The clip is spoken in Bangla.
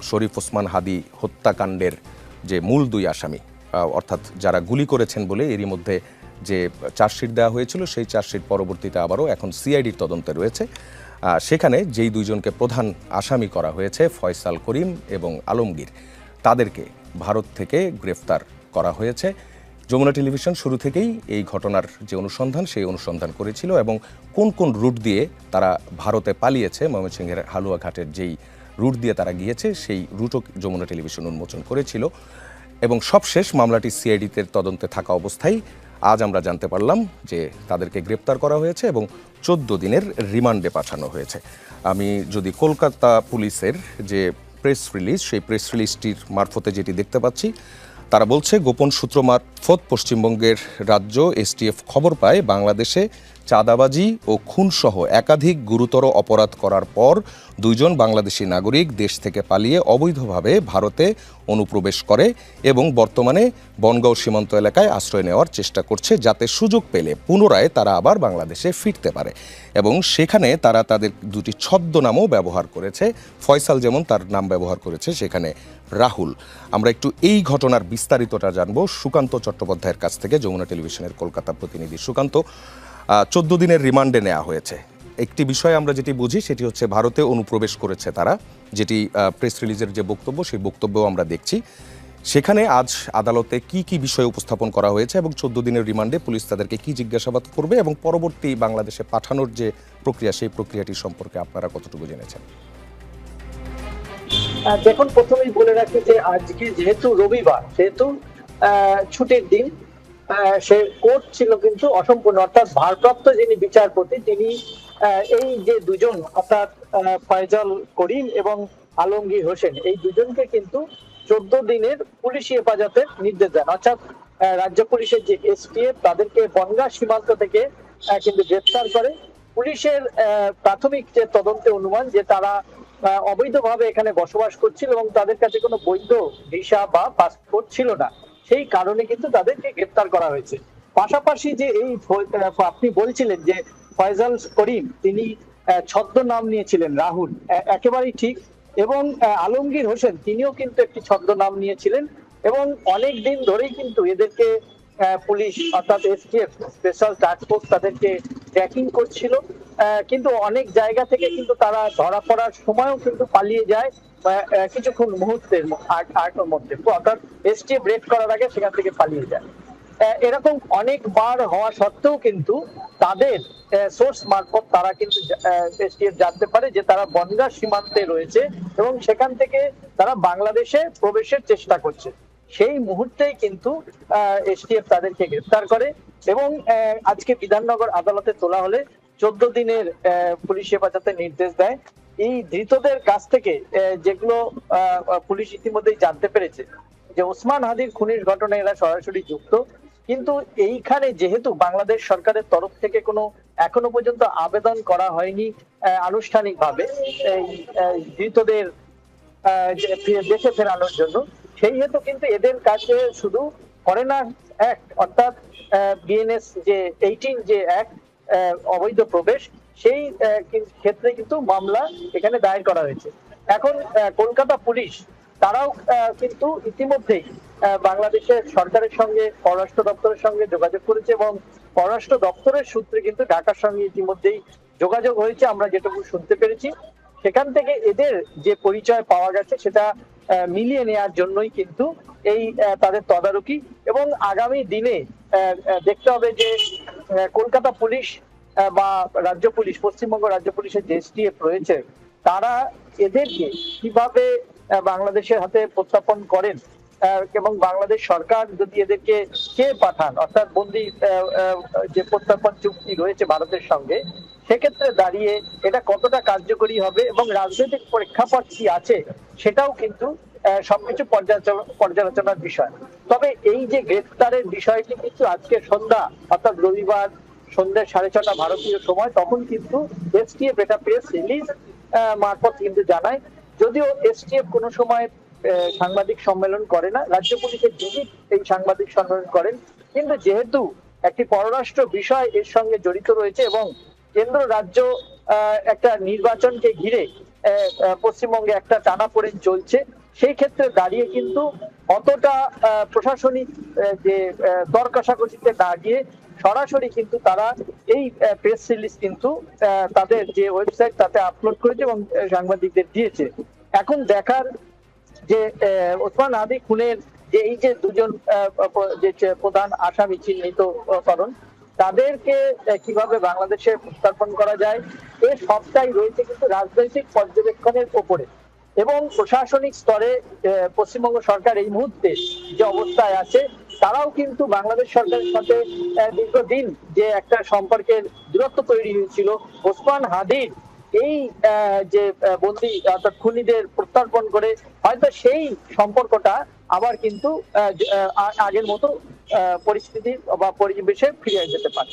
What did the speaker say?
শরীফ ওসমান হাদি হত্যাকাণ্ডের যে মূল দুই আসামি, অর্থাৎ যারা গুলি করেছেন বলে এরই মধ্যে যে চার্জশিট দেওয়া হয়েছিল, সেই চার্জশিট পরবর্তীতে আবারও এখন সিআইডির তদন্তে রয়েছে। সেখানে যেই দুইজনকে প্রধান আসামি করা হয়েছে, ফয়সাল করিম এবং আলমগীর, তাদেরকে ভারত থেকে গ্রেফতার করা হয়েছে। যমুনা টেলিভিশন শুরু থেকেই এই ঘটনার যে অনুসন্ধান, সেই অনুসন্ধান করেছিল এবং কোন কোন রুট দিয়ে তারা ভারতে পালিয়েছে, ময়মনসিংহের হালুয়াঘাটের যেই রুট দিয়ে তারা গিয়েছে, সেই রুটও যমুনা টেলিভিশন উন্মোচন করেছিল। এবং সবশেষ মামলাটি সিআইডিতে তদন্তে থাকা অবস্থায় আজ আমরা জানতে পারলাম যে তাদেরকে গ্রেপ্তার করা হয়েছে এবং 14 দিনের রিমান্ডে পাঠানো হয়েছে। আমি যদি কলকাতা পুলিশের যে প্রেস রিলিজ, সেই প্রেস রিলিজটির মারফতে যেটি দেখতে পাচ্ছি, তারা বলছে গোপন সূত্র মারফত পশ্চিমবঙ্গের রাজ্য এসটিএফ খবর পায় বাংলাদেশে চাঁদাবাজি ও খুনসহ একাধিক গুরুতর অপরাধ করার পর দুইজন বাংলাদেশি নাগরিক দেশ থেকে পালিয়ে অবৈধভাবে ভারতে অনুপ্রবেশ করে এবং বর্তমানে বনগাঁও সীমান্ত এলাকায় আশ্রয় নেওয়ার চেষ্টা করছে, যাতে সুযোগ পেলে পুনরায় তারা আবার বাংলাদেশে ফিরতে পারে। এবং সেখানে তারা তাদের দুটি ছদ্মনামও ব্যবহার করেছে। ফয়সাল যেমন তার নাম ব্যবহার করেছে, সেখানে রাহুল। আমরা একটু এই ঘটনার বিস্তারিতটা জানবো সুকান্ত চট্টোপাধ্যায়ের কাছ থেকে, যমুনা টেলিভিশনের কলকাতা প্রতিনিধি। সুকান্ত, 14 দিনের রিমান্ডে নেওয়া হয়েছে। একটি বিষয় আমরা যেটি বুঝি সেটি হচ্ছে ভারতে অনুপ্রবেশ করেছে তারা, যেটি প্রেস রিলিজের যে বক্তব্য, সেই বক্তব্যও আমরা দেখছি। সেখানে আজ আদালতে কি কি বিষয় উপস্থাপন করা হয়েছে এবং 14 দিনের রিমান্ডে পুলিশ তাদেরকে কি জিজ্ঞাসাবাদ করবে এবং পরবর্তী বাংলাদেশে পাঠানোর যে প্রক্রিয়া, সেই প্রক্রিয়াটি সম্পর্কে আপনারা কতটুকু জেনেছেন? দেখুন, প্রথমেই বলে রাখি যে আজকে যেহেতু রবিবার, সেহেতু ছুটির দিন, সে কোর্ট ছিল কিন্তু অসম্পূর্ণ, অর্থাৎ ভারপ্রাপ্ত যিনি বিচারপতি তিনি এই যে দুজন, অর্থাৎ ফয়সাল করিম এবং আলমগীর হোসেন, এই দুজনকে কিন্তু 14 দিনের পুলিশি হেফাজতের নির্দেশ দেন। অর্থাৎ রাজ্য পুলিশের যে এসটিএফ তাদেরকে বনগাঁ সীমান্ত থেকে কিন্তু গ্রেফতার করে। পুলিশের প্রাথমিক যে তদন্তে অনুমান যে তারা অবৈধভাবে এখানে বসবাস করছিল এবং তাদের কাছে কোনো বৈধ ভিসা বা পাসপোর্ট ছিল না, সেই কারণে কিন্তু তাদেরকে গ্রেফতার করা হয়েছে। পাশাপাশি যে এই আপনি বলছিলেন যে ফয়সাল করিম তিনি ছদ্মনাম নিয়েছিলেন রাহুল, একেবারেই ঠিক। এবং আলমগীর হোসেন তিনিও কিন্তু একটি ছদ্মনাম নিয়েছিলেন এবং অনেক দিন ধরেই কিন্তু এদেরকে পুলিশ, অর্থাৎ এসটিএফ স্পেশাল টাস্ক ফোর্স তাদেরকে ট্র্যাকিং করছিল, কিন্তু অনেক জায়গা থেকে কিন্তু তারা ধরা পড়ার সময়ও কিন্তু পালিয়ে যায় কিছুক্ষণ মুহূর্তের মধ্যে, অর্থাৎ এসটিএফ রেড করার আগে সেখান থেকে পালিয়ে যায়। এরকম অনেকবার হওয়া সত্ত্বেও কিন্তু তাদের সোর্স মারফত তারা কিন্তু এসটিএফ জানতে পারে যে তারা বনগাঁ সীমান্তে রয়েছে এবং সেখান থেকে তারা বাংলাদেশে প্রবেশের চেষ্টা করছে। সেই মুহূর্তেই কিন্তু এসটিএফ তাদেরকে গ্রেফতার করে এবং আজকে বিধাননগর আদালতে তোলা হলে 14 দিনের পুলিশ হেফাজতের নির্দেশ দেয়। এই ধৃতদের কাছ থেকে যেগুলো পুলিশ ইতিমধ্যেই জানতে পেরেছে যে ওসমান হাদির খুনের ঘটনায় এরা সরাসরি যুক্ত, কিন্তু এইখানে যেহেতু বাংলাদেশ সরকারের তরফ থেকে কোনো এখনো পর্যন্ত আবেদন করা হয়নি আনুষ্ঠানিকভাবে এই ধৃতদের দেশে ফেরানোর জন্য, সেই হেতু কিন্তু এদের কাছে শুধু ফরেনার অ্যাক্ট, অর্থাৎ বিএনএস যে 18 যে অ্যাক্ট অবৈধ প্রবেশ, সেই ক্ষেত্রে কিন্তু মামলা এখানে দায়ের করা হয়েছে। এখন কলকাতা পুলিশ তারাও কিন্তু ইতিমধ্যেই বাংলাদেশের সরকারের সঙ্গে, পররাষ্ট্র দপ্তরের সঙ্গে যোগাযোগ করেছে এবং পররাষ্ট্র দপ্তরের সূত্রে কিন্তু ঢাকার সঙ্গে ইতিমধ্যেই যোগাযোগ হয়েছে। আমরা যেটুকু শুনতে পেরেছি সেখান থেকে এদের যে পরিচয় পাওয়া গেছে সেটা মিলিয়ে নেওয়ার জন্যই কিন্তু এই তাদের তদারকি, এবং আগামী দিনে দেখতে হবে যে কলকাতা পুলিশ বা রাজ্য পুলিশ, পশ্চিমবঙ্গ রাজ্য পুলিশের যে এসটিএফ রয়েছে, তারা এদেরকে কিভাবে বাংলাদেশের হাতে প্রত্যার্পণ করেন এবং বাংলাদেশ সরকার যদি এদেরকে কে পাঠান, অর্থাৎ বন্দি যে প্রত্যার্পণ চুক্তি রয়েছে ভারতের সঙ্গে, সেক্ষেত্রে দাঁড়িয়ে এটা কতটা কার্যকরী হবে এবং রাজনৈতিক প্রেক্ষাপট কি আছে সেটাও কিন্তু সবকিছু পর্যালোচনার বিষয়। তবে এই যে গ্রেফতারের বিষয়টি কিন্তু আজকে সন্ধ্যা, অর্থাৎ রবিবার সন্ধ্যা 6:30 ভারতীয় সময়, তখন কিন্তু এসটিএফ এটা প্রেস রিলিজ মারফত কিন্তু জানায়। যদিও এসটিএফ কোনো সময় সাংবাদিক সম্মেলন করে না, রাজ্য পুলিশের ডিজি এই সাংবাদিক সম্মেলন করেন, কিন্তু যেহেতু একটি পররাষ্ট্র বিষয় এর সঙ্গে জড়িত রয়েছে এবং কেন্দ্র রাজ্য একটা নির্বাচনকে ঘিরে পশ্চিমবঙ্গে একটা টানাপোড়েন চলছে, সেই ক্ষেত্রে দাঁড়িয়ে কিন্তু অতটা প্রশাসনিক যে দর কষাকষিতে না গিয়ে সরাসরি কিন্তু তারা এই প্রেস রিলিজ কিন্তু তাদের যে ওয়েবসাইট তাতে আপলোড করেছে এবং সাংবাদিকদের দিয়েছে। এখন দেখার যে ওসমান হাদি খুনের যে এই যে দুজন যে প্রধান আসামি চিহ্নিতকরণ, তাদেরকে কিভাবে বাংলাদেশে প্রত্যার্পণ করা যায়, এর সবটাই রয়েছে কিন্তু রাজনৈতিক পর্যবেক্ষণের ওপরে। এবং প্রশাসনিক স্তরে পশ্চিমবঙ্গ সরকার এই মুহূর্তে যে অবস্থায় আছে, তারাও কিন্তু বাংলাদেশ সরকারের সাথে দীর্ঘদিন যে একটা সম্পর্কের দূরত্ব তৈরি হয়েছিল, ওসমান হাদির এই যে বন্দী অর্থাৎ খুনিদের প্রত্যর্পণ করে হয়তো সেই সম্পর্কটা আবার কিন্তু আগের মতো পরিস্থিতি বা পরিবেশে ফিরে যেতে পারে।